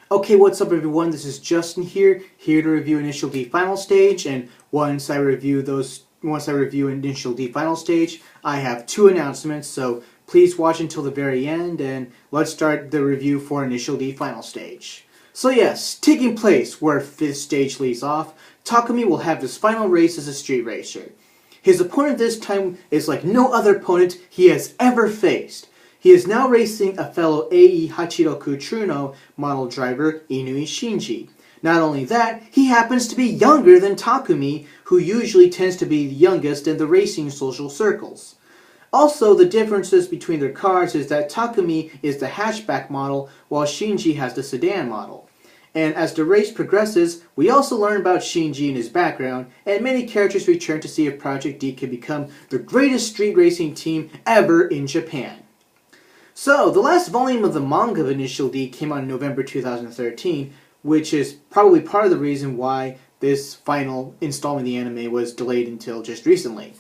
Okay, what's up everyone? This is Justin here to review Initial D Final Stage, and once I review Initial D Final Stage, I have two announcements, so please watch until the very end, and let's start the review for Initial D Final Stage. So yes, taking place where 5th stage leaves off, Takumi will have his final race as a street racer. His opponent this time is like no other opponent he has ever faced. He is now racing a fellow AE Hachiroku Truno model driver, Inui Shinji. Not only that, he happens to be younger than Takumi, who usually tends to be the youngest in the racing social circles. Also, the differences between their cars is that Takumi is the hatchback model, while Shinji has the sedan model. And as the race progresses, we also learn about Shinji and his background, and many characters return to see if Project D can become the greatest street racing team ever in Japan. So, the last volume of the manga of Initial D came out in November 2013, which is probably part of the reason why this final installment of the anime was delayed until just recently.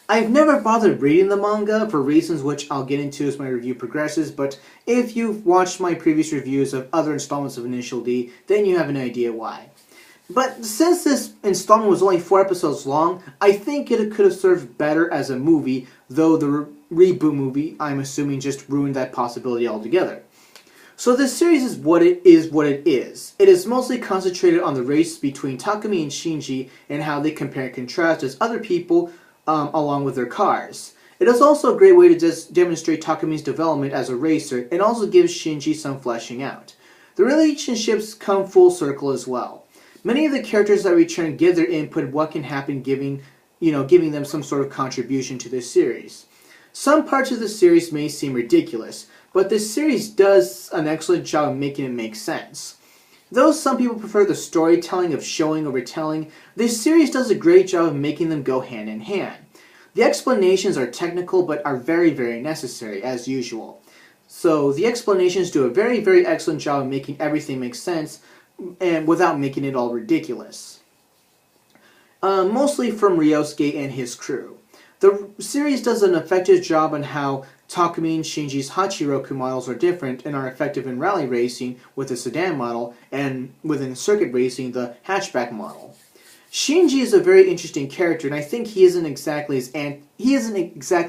I've never bothered reading the manga for reasons which I'll get into as my review progresses, but if you've watched my previous reviews of other installments of Initial D, then you have an idea why. But since this installment was only 4 episodes long, I think it could have served better as a movie, though the reboot movie, I'm assuming, just ruined that possibility altogether. So this series is what it is. It is mostly concentrated on the race between Takumi and Shinji and how they compare and contrast as other people along with their cars. It is also a great way to just demonstrate Takumi's development as a racer and also gives Shinji some fleshing out. The relationships come full circle as well. Many of the characters that return give their input what can happen giving them some sort of contribution to this series. Some parts of the series may seem ridiculous, but this series does an excellent job of making it make sense. Though some people prefer the storytelling of showing over telling, this series does a great job of making them go hand in hand. The explanations are technical but are very, very necessary, as usual. So the explanations do a very, very excellent job of making everything make sense, and without making it all ridiculous. Mostly from Ryosuke and his crew. The series does an effective job on how Takumi and Shinji's Hachiroku models are different and are effective in rally racing with the sedan model, and within circuit racing the hatchback model. Shinji is a very interesting character, and I think he isn't exactly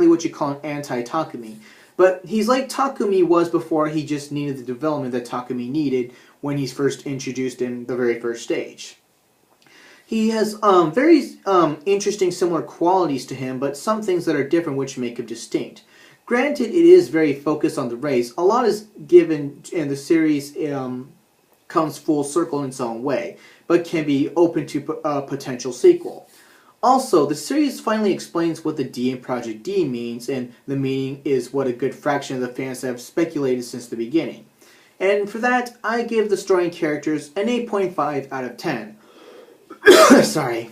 what you call an anti-Takumi, but he's like Takumi was before he just needed the development that Takumi needed when he's first introduced in the very first stage. He has very interesting similar qualities to him, but some things that are different which make him distinct. Granted, it is very focused on the race. A lot is given, and the series comes full circle in its own way, but can be open to a potential sequel. Also, the series finally explains what the D in Project D means, and the meaning is what a good fraction of the fans have speculated since the beginning. And for that, I give the story and characters an 8.5 out of 10. Sorry,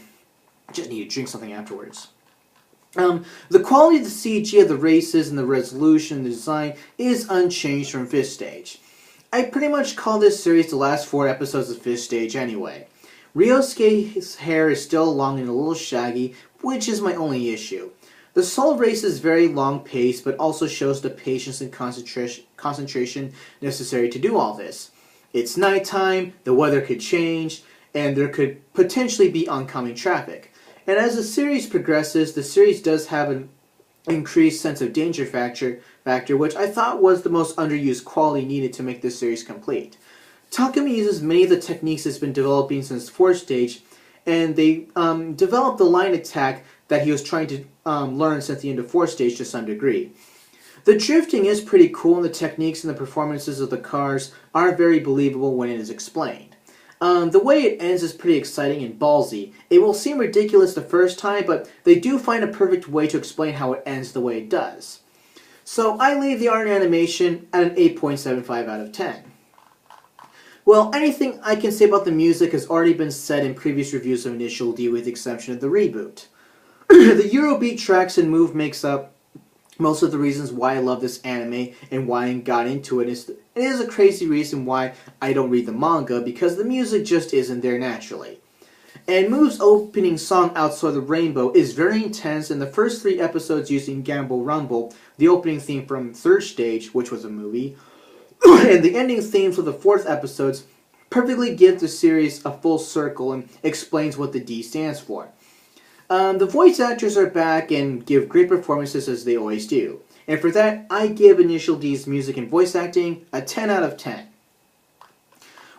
I just need to drink something afterwards. The quality of the CG of the races and the resolution and the design is unchanged from 5th stage. I pretty much call this series the last 4 episodes of 5th stage anyway. Ryosuke's hair is still long and a little shaggy, which is my only issue. The solo race is very long paced, but also shows the patience and concentration necessary to do all this. It's nighttime, the weather could change, and there could potentially be oncoming traffic. And as the series progresses, the series does have an increased sense of danger factor, which I thought was the most underused quality needed to make this series complete. Takumi uses many of the techniques he's been developing since 4th stage, and they developed the line attack that he was trying to learn since the end of 4th stage to some degree. The drifting is pretty cool, and the techniques and the performances of the cars are very believable when it is explained. The way it ends is pretty exciting and ballsy. It will seem ridiculous the first time, but they do find a perfect way to explain how it ends the way it does. So I leave the art and animation at an 8.75 out of 10. Well, anything I can say about the music has already been said in previous reviews of Initial D with the exception of the reboot. The Eurobeat tracks and move makes up most of the reasons why I love this anime and why I got into it. It is a crazy reason why I don't read the manga, because the music just isn't there naturally. And Move's opening song, Outside the Rainbow, is very intense, and the first 3 episodes using Gamble Rumble, the opening theme from 3rd stage, which was a movie, and the ending themes of the 4th episodes perfectly gives the series a full circle and explains what the D stands for. The voice actors are back and give great performances as they always do. And for that, I give Initial D's music and voice acting a 10 out of 10.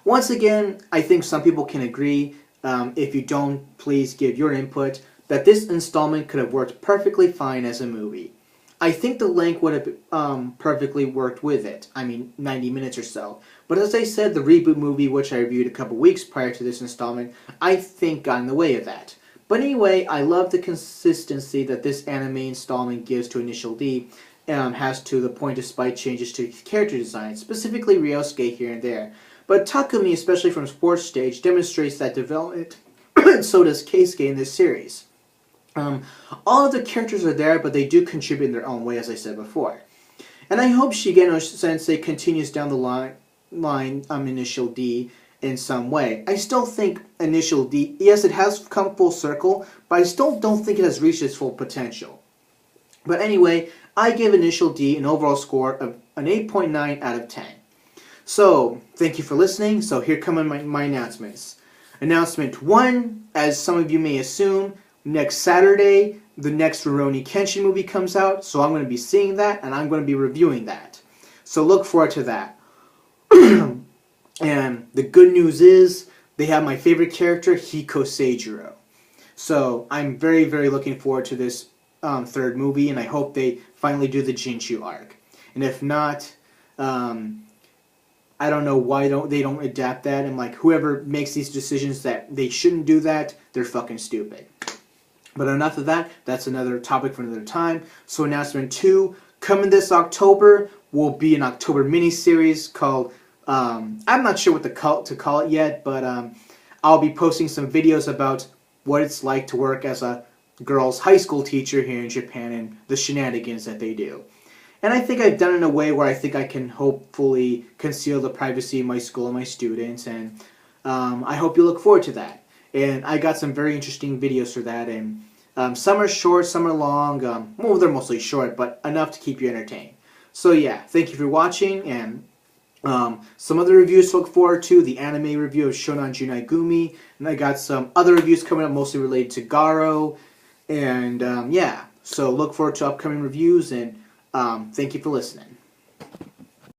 Once again, I think some people can agree, if you don't, please give your input, that this installment could have worked perfectly fine as a movie. I think the length would have perfectly worked with it. I mean, 90 minutes or so. But as I said, the reboot movie, which I reviewed a couple weeks prior to this installment, I think got in the way of that. But anyway, I love the consistency that this anime installment gives to Initial D, has to the point despite changes to character design, specifically Ryosuke here and there. But Takumi, especially from Sports Stage, demonstrates that development, and so does Keisuke in this series. All of the characters are there, but they do contribute in their own way, as I said before. And I hope Shigeno Sensei continues down the line Initial D in some way. I still think Initial D, yes, it has come full circle, but I still don't think it has reached its full potential. But anyway, I give Initial D an overall score of an 8.9 out of 10. So, thank you for listening. So here come my announcements. Announcement 1, as some of you may assume, next Saturday, the next Rurouni Kenshin movie comes out, so I'm going to be seeing that, and I'm going to be reviewing that. So look forward to that. And the good news is, they have my favorite character, Hiko Seijiro. So I'm very, very looking forward to this third movie, and I hope they finally do the Jinshu arc. And if not, I don't know why they don't adapt that, and like whoever makes these decisions that they shouldn't do that, they're fucking stupid. But enough of that, that's another topic for another time. So announcement 2, coming this October, will be an October miniseries called, I'm not sure what to call it yet, but I'll be posting some videos about what it's like to work as a girls' high school teacher here in Japan and the shenanigans that they do. And I think I've done it in a way where I think I can hopefully conceal the privacy of my school and my students, and I hope you look forward to that. And I got some very interesting videos for that, and some are short, some are long. Well, they're mostly short, but enough to keep you entertained. So yeah, thank you for watching, and some other reviews to look forward to. The anime review of Shonan Junai Gumi, and I got some other reviews coming up mostly related to Garo, and yeah, so look forward to upcoming reviews, and thank you for listening.